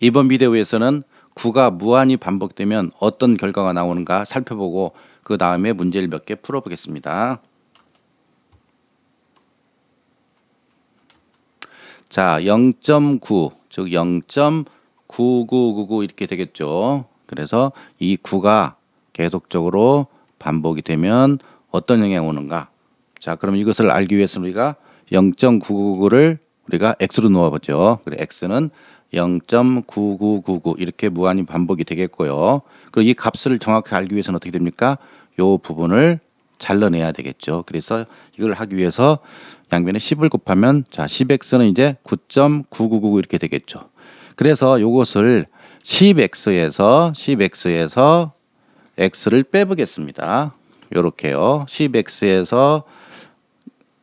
이번 비디오에서는 9가 무한히 반복되면 어떤 결과가 나오는가 살펴보고 그 다음에 문제를 몇 개 풀어보겠습니다. 자, 0.9, 즉 0.9999 이렇게 되겠죠. 그래서 이 9가 계속적으로 반복이 되면 어떤 영향이 오는가? 자, 그럼 이것을 알기 위해서 우리가 0.999를 우리가 x로 놓아보죠. 그래, x는 0.9999 이렇게 무한히 반복이 되겠고요. 그리고 이 값을 정확히 알기 위해서는 어떻게 됩니까? 요 부분을 잘라내야 되겠죠. 그래서 이걸 하기 위해서 양변에 10을 곱하면 자 10x는 이제 9.999 이렇게 되겠죠. 그래서 요것을 10x에서 x를 빼보겠습니다. 요렇게요. 10x에서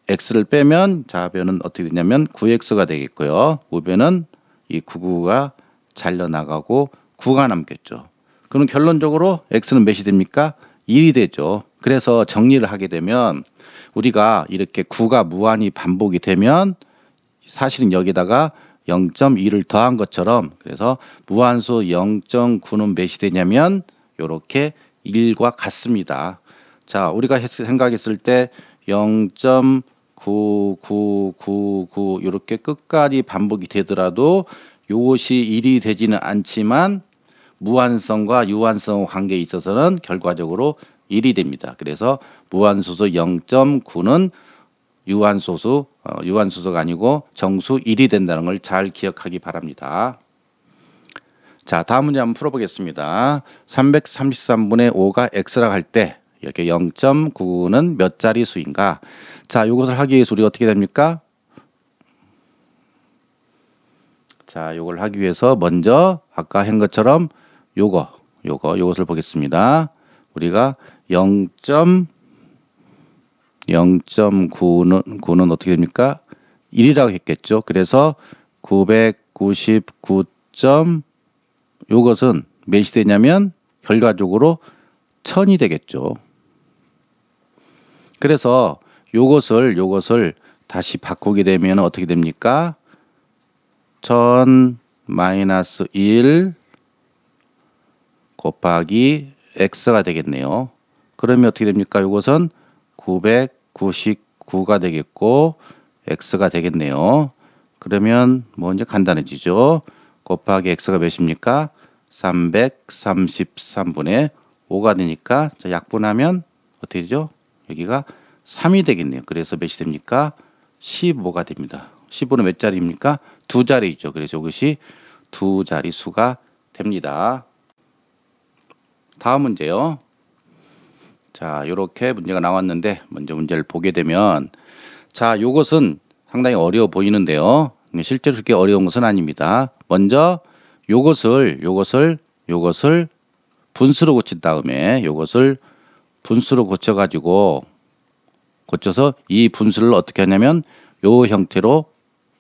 x를 빼면 좌변은 어떻게 되냐면 9x가 되겠고요. 우변은 이 99가 잘려나가고 9가 남겠죠. 그럼 결론적으로 x는 몇이 됩니까? 1이 되죠. 그래서 정리를 하게 되면 우리가 이렇게 9가 무한히 반복이 되면 사실은 여기다가 0.1을 더한 것처럼 그래서 무한수 0.9는 몇이 되냐면 이렇게 1과 같습니다. 자, 우리가 생각했을 때 0.9999 이렇게 끝까지 반복이 되더라도 이것이 1이 되지는 않지만 무한성과 유한성 관계에 있어서는 결과적으로 1이 됩니다. 그래서 무한소수 0.9는 유한소수가 아니고 정수 1이 된다는 걸 잘 기억하기 바랍니다. 자, 다음 문제 한번 풀어보겠습니다. 333분의 5가 x라고 할 때 이렇게 0.9는 몇 자리 수인가? 자, 이것을 하기 위해서 우리가 어떻게 됩니까? 자, 이걸 하기 위해서 먼저 아까 한 것처럼 요것을 보겠습니다. 우리가 0.9는 어떻게 됩니까? 1이라고 했겠죠. 그래서 999. 요것은 몇이 되냐면 결과적으로 1000이 되겠죠. 그래서 요것을 다시 바꾸게 되면 어떻게 됩니까? 1000 마이너스 1 곱하기 x가 되겠네요. 그러면 어떻게 됩니까? 이것은 999가 되겠고 x가 되겠네요. 그러면 뭐 이제 간단해지죠. 곱하기 x가 몇입니까? 333분의 5가 되니까 자, 약분하면 어떻게 되죠? 여기가 3이 되겠네요. 그래서 몇이 됩니까? 15가 됩니다. 15는 몇 자리입니까? 두 자리죠. 그래서 이것이 두 자리 수가 됩니다. 다음 문제요. 자, 이렇게 문제가 나왔는데 먼저 문제를 보게 되면 자, 요것은 상당히 어려워 보이는데요. 실제로 그렇게 어려운 것은 아닙니다. 먼저 요것을 분수로 고친 다음에 요것을 분수로 고쳐서 이 분수를 어떻게 하냐면 요 형태로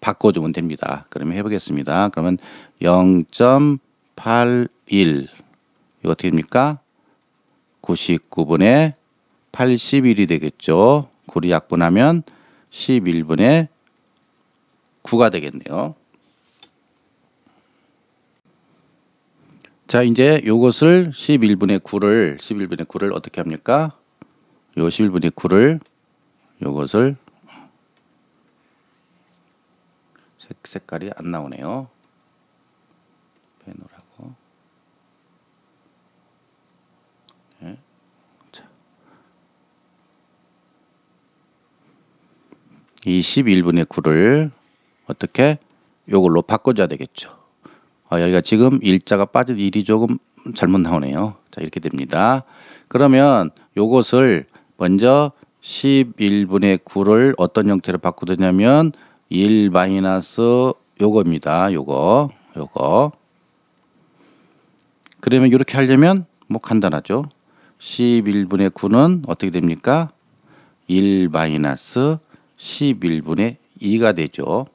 바꿔주면 됩니다. 그러면 해보겠습니다. 그러면 0.81 이거 어떻게 됩니까? 99분의 81이 되겠죠. 9를 약분하면 11분의 9가 되겠네요. 자, 이제 요것을 11분의 9를 어떻게 합니까? 요 11분의 9를 요것을 색깔이 안 나오네요. 빼놓으라고. 네. 자. 이 11분의 9를 어떻게 요걸로 바꿔줘야 되겠죠. 여기가 지금 일자가 빠진 일이 조금 잘못 나오네요. 자, 이렇게 됩니다. 그러면 요것을 먼저 11분의 9를 어떤 형태로 바꾸느냐면 1 마이너스 요겁니다. 요거. 그러면 이렇게 하려면 뭐 간단하죠. 11분의 9는 어떻게 됩니까? 1 마이너스 11분의 2가 되죠.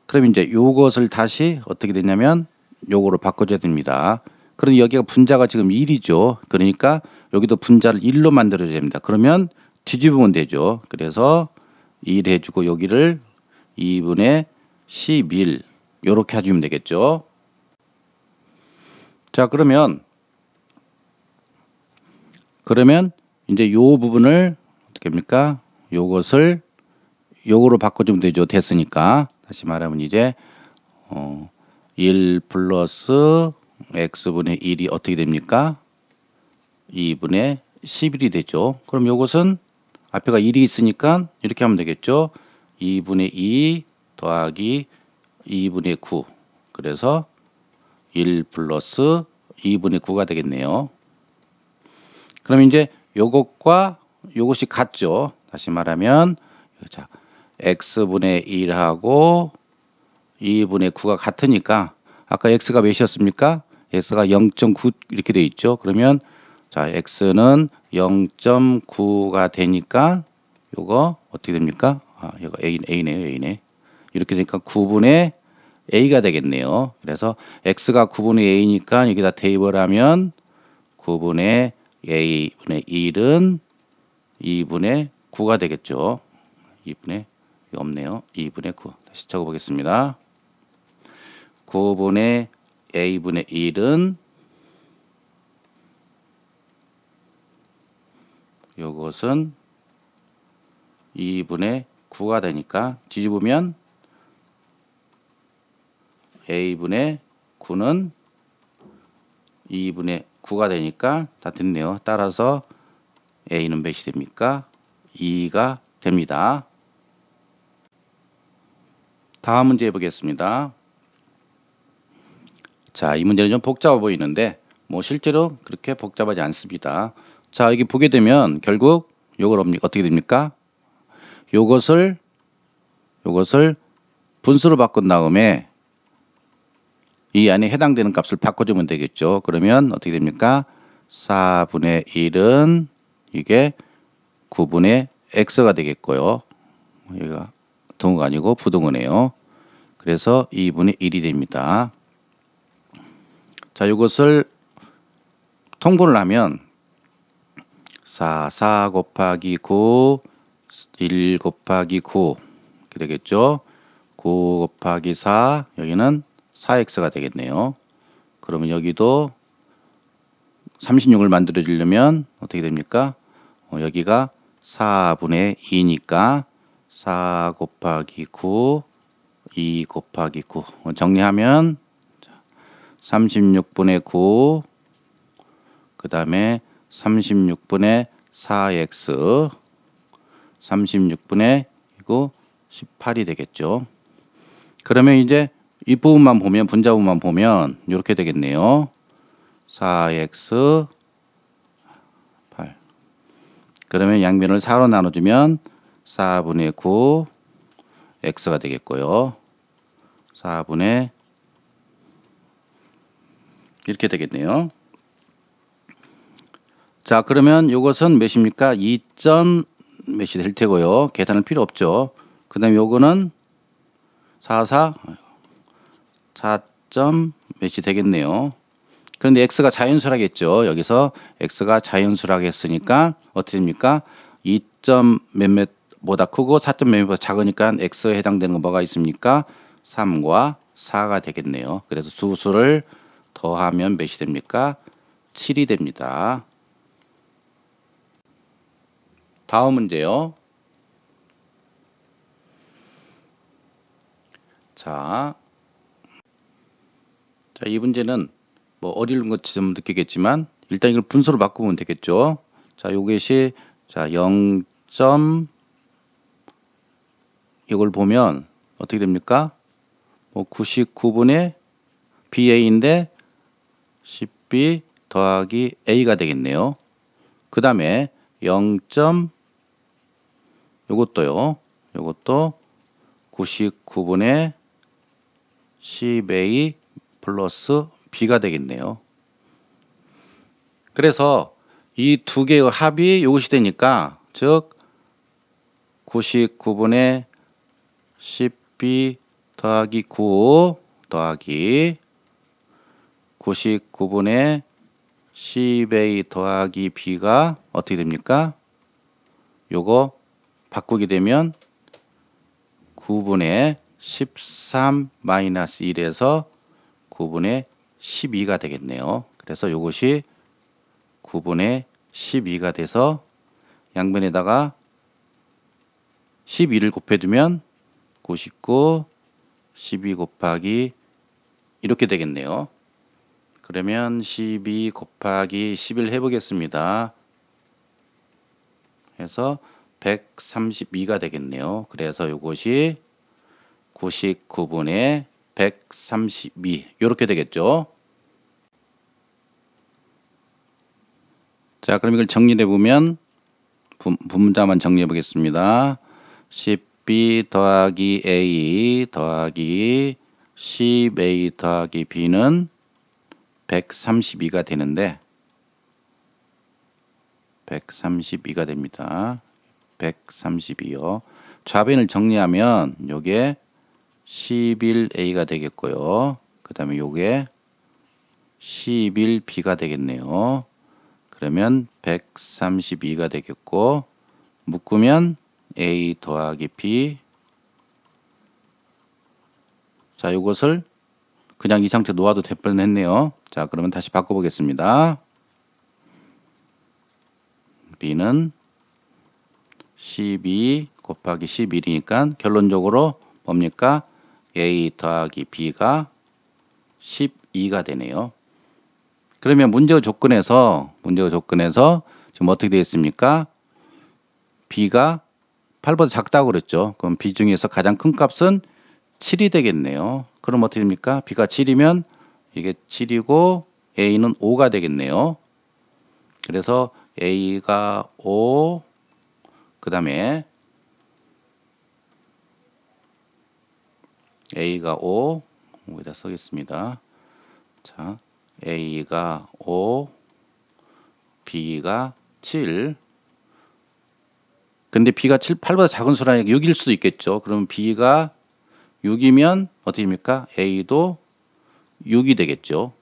그럼 이제 요것을 다시 어떻게 되냐면 요거로 바꿔줘야 됩니다. 그럼 여기가 분자가 지금 1이죠. 그러니까 여기도 분자를 1로 만들어줘야 됩니다. 그러면 뒤집으면 되죠. 그래서 1 해주고 여기를 2분의 11 요렇게 해주면 되겠죠. 자, 그러면 이제 요 부분을 어떻게 합니까? 요것을 요거로 바꿔주면 되죠. 됐으니까. 다시 말하면 이제 1 플러스 x분의 1이 어떻게 됩니까? 2분의 11이 되죠. 그럼 요것은 앞에가 1이 있으니까 이렇게 하면 되겠죠. 2분의 2 더하기 2분의 9. 그래서 1 플러스 2분의 9가 되겠네요. 그럼 이제 요것과 요것이 같죠. 다시 말하면 자, x분의 1하고 2분의 9가 같으니까 아까 x가 몇이었습니까? x가 0.9 이렇게 돼 있죠. 그러면 자, x는 0.9가 되니까 요거 어떻게 됩니까? 아, 이거 a네요, a네. 이렇게 되니까 9분의 a가 되겠네요. 그래서 x가 9분의 a니까 여기다 대입을 하면 9분의 a분의 1은 2분의 9가 되겠죠. 2분의 없네요. 2분의 9. 다시 적어보겠습니다. 9분의 a분의 1은 요것은 2분의 9가 되니까 뒤집으면 a분의 9는 2분의 9가 되니까 다 됐네요. 따라서 a는 몇이 됩니까? 2가 됩니다. 다음 문제 해보겠습니다. 자, 이 문제는 좀 복잡해 보이는데 뭐 실제로 그렇게 복잡하지 않습니다. 자, 여기 보게 되면 결국 요걸 어떻게 됩니까? 요것을 분수로 바꾼 다음에 이 안에 해당되는 값을 바꿔주면 되겠죠. 그러면 어떻게 됩니까? 4분의 1은 이게 9분의 x가 되겠고요. 여기가 동호가 아니고 부동호네요. 그래서 2분의 1이 됩니다. 자, 이것을 통분을 하면 4 곱하기 9, 1 곱하기 9 이렇게 되겠죠. 9 곱하기 4, 여기는 4x가 되겠네요. 그러면 여기도 36을 만들어 주려면 어떻게 됩니까? 여기가 4분의 2니까 4 곱하기 9, 2 곱하기 9 정리하면 36분의 9, 그 다음에 36분의 4x, 36분의 이거 18이 되겠죠. 그러면 이제 이 부분만 보면, 분자 부분만 보면 이렇게 되겠네요. 4x 8. 그러면 양변을 4로 나눠주면 4분의 9 x가 되겠고요. 4분의 이렇게 되겠네요. 자, 그러면 이것은 몇입니까? 2점 몇이 될 테고요. 계산할 필요 없죠. 그 다음에 요거는 4점 몇이 되겠네요. 그런데 x가 자연수라겠죠. 여기서 x가 자연수라겠으니까 어떻게 됩니까? 2점 몇몇보다 크고 4점 몇몇보다 작으니까 x에 해당되는 건 뭐가 있습니까? 3과 4가 되겠네요. 그래서 두 수를 더하면 몇이 됩니까? 7이 됩니다. 다음 문제요. 자, 이 문제는 뭐 어려운 것처럼 느끼겠지만 일단 이걸 분수로 바꾸면 되겠죠. 자, 요것이 자 0. 이걸 보면 어떻게 됩니까? 뭐 99분의 BA인데 10B 더하기 A가 되겠네요. 그 다음에 0. 요것도 99분의 10A 플러스 B가 되겠네요. 그래서 이 두 개의 합이 이것이 되니까 즉 99분의 10B 더하기 9 더하기 99분의 10A 더하기 B가 어떻게 됩니까? 요거 바꾸게 되면 9분의 13 마이너스 1에서 9분의 12가 되겠네요. 그래서 이것이 9분의 12가 돼서 양변에다가 12를 곱해두면 99, 12 곱하기 이렇게 되겠네요. 그러면 12 곱하기 10을 해보겠습니다. 해서 132가 되겠네요. 그래서 이것이 99분의 132 이렇게 되겠죠. 자, 그럼 이걸 정리해 보면 분자만 정리해 보겠습니다. 10b 더하기 a 더하기 10a 더하기 b는 132가 되는데 132가 됩니다. 132요. 좌변을 정리하면 요게 11a가 되겠고요. 그 다음에 요게 11b가 되겠네요. 그러면 132가 되겠고 묶으면 a 더하기 b. 자, 요것을 그냥 이 상태 놓아도 될 뻔했네요. 자, 그러면 다시 바꿔보겠습니다. b는 12 곱하기 11이니까 결론적으로 뭡니까? a 더하기 b가 12가 되네요. 그러면 문제의 조건에서 지금 어떻게 되어 있습니까? b가 8보다 작다고 그랬죠. 그럼 b 중에서 가장 큰 값은 7이 되겠네요. 그럼 어떻게 됩니까? b가 7이면 이게 7이고 a는 5가 되겠네요. 그래서 a가 5, 그 다음에 a가 5, 여기다 쓰겠습니다. 자, a가 5, b가 7. 근데 b가 7, 8보다 작은 수라니까 6일 수도 있겠죠. 그러면 b가 6이면 어떻게 됩니까? a도 6이 되겠죠.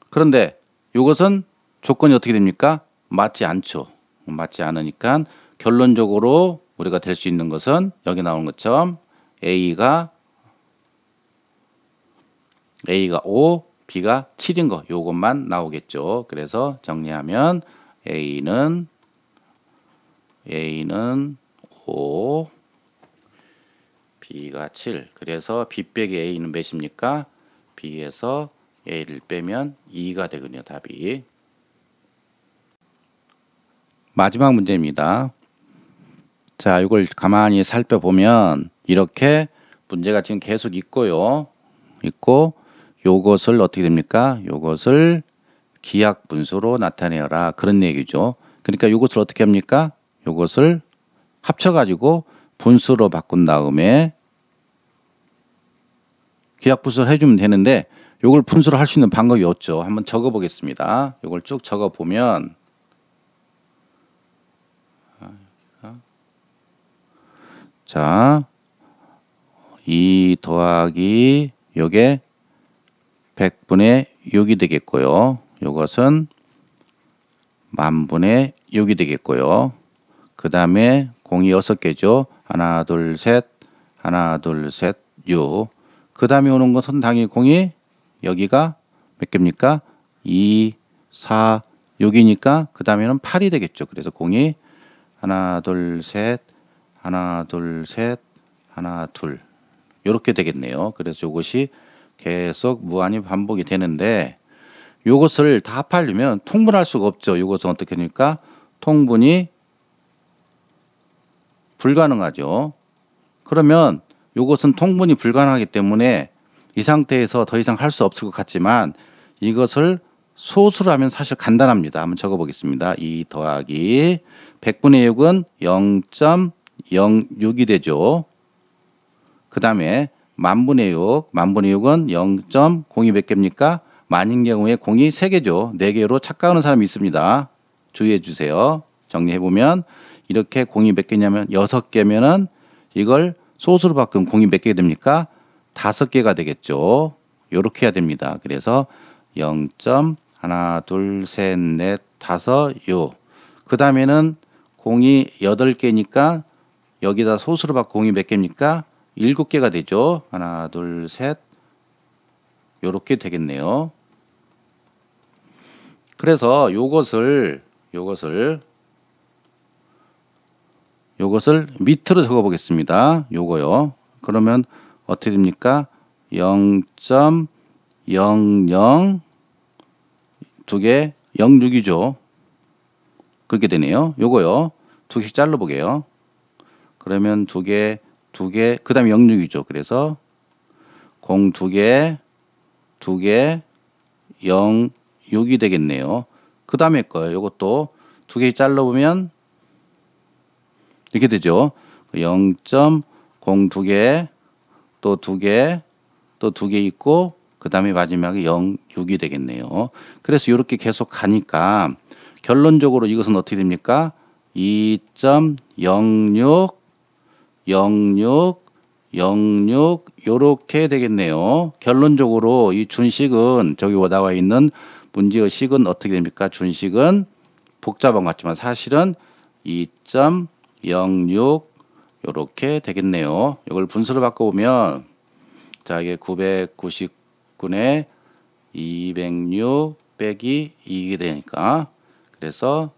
그런데 이것은 조건이 어떻게 됩니까? 맞지 않죠. 맞지 않으니까 결론적으로 우리가 될 수 있는 것은 여기 나오는 것처럼 a가 5, b가 7인 거 요것만 나오겠죠. 그래서 정리하면 a는 5, b가 7. 그래서 b 빼기 a는 몇입니까? b에서 a를 빼면 2가 되거든요. 답이. 마지막 문제입니다. 자, 이걸 가만히 살펴보면 이렇게 문제가 지금 계속 있고요. 요것을 어떻게 됩니까? 요것을 기하 분수로 나타내어라. 그런 얘기죠. 그러니까 요것을 어떻게 합니까? 요것을 합쳐가지고 분수로 바꾼 다음에 기하 분수를 해주면 되는데 요걸 분수로 할 수 있는 방법이 없죠. 한번 적어 보겠습니다. 요걸 쭉 적어 보면 자, 2 더하기 요게 100분의 6이 되겠고요. 요것은 10,000분의 6이 되겠고요. 그 다음에 공이 6개죠. 하나, 둘, 셋, 하나, 둘, 셋, 6. 그 다음에 오는 것은 당연히 공이 여기가 몇 개입니까? 2, 4, 6이니까 그 다음에는 8이 되겠죠. 그래서 공이 하나, 둘, 셋, 하나, 둘, 셋, 하나, 둘. 이렇게 되겠네요. 그래서 이것이 계속 무한히 반복이 되는데 이것을 다 합하려면 통분할 수가 없죠. 이것은 어떻게 됩니까? 통분이 불가능하죠. 그러면 이것은 통분이 불가능하기 때문에 이 상태에서 더 이상 할 수 없을 것 같지만 이것을 소수로 하면 사실 간단합니다. 한번 적어 보겠습니다. 2 더하기 100분의 6은 0.06이 되죠. 그 다음에 10,000분의 6은 0.02 몇 개입니까? 만인 경우에 공이 3개죠. 4개로 착각하는 사람이 있습니다. 주의해 주세요. 정리해보면 이렇게 공이 몇 개냐면 6개면은 이걸 소수로 바꾼 공이 몇 개 됩니까? 5개가 되겠죠. 이렇게 해야 됩니다. 그래서 0. 하나, 둘, 셋, 넷, 5, 요. 그 다음에는 공이 8개니까 여기다 소수로 바꿔 공이 몇 개입니까? 7개가 되죠. 하나, 둘, 셋. 요렇게 되겠네요. 그래서 요것을 밑으로 적어 보겠습니다. 요거요. 그러면 어떻게 됩니까? 0.00 두 개 06이죠. 그렇게 되네요. 요거요. 두 개씩 잘라 보게요. 그러면 두 개, 그다음에 06이죠. 그래서 0 두 개, 06이 되겠네요. 그다음에 거예요. 요것도 두 개 잘라 보면 이렇게 되죠. 0.0 두 개, 또 두 개, 또 두 개 있고 그 다음에 마지막에 06이 되겠네요. 그래서 이렇게 계속 가니까 결론적으로 이것은 어떻게 됩니까? 2.06, 06, 06 요렇게 되겠네요. 결론적으로 이 준식은 저기 나와 있는 문제의 식은 어떻게 됩니까? 준식은 복잡한 것 같지만 사실은 2.06 요렇게 되겠네요. 이걸 분수로 바꿔보면 자 이게 999에 206 빼기 2게 되니까 그래서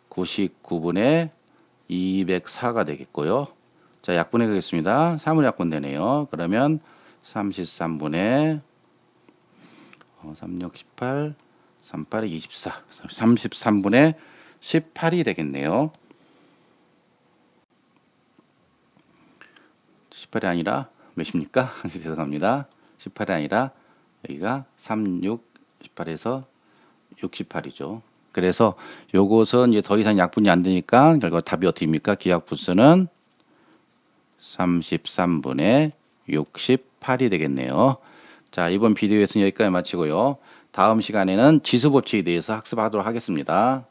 99분의 204가 되겠고요. 자 약분해 가겠습니다. 3을 약분되네요. 그러면 33분의 36, 18, 38에 24, 33분의 18이 되겠네요. 18이 아니라 몇입니까? 죄송합니다. 18이 아니라 여기가 36, 18에서 68이죠. 그래서 요것은 이제 더 이상 약분이 안 되니까 결과 답이 어떻게입니까? 기하분수는 33분의 68이 되겠네요. 자, 이번 비디오에서는 여기까지 마치고요. 다음 시간에는 지수법칙에 대해서 학습하도록 하겠습니다.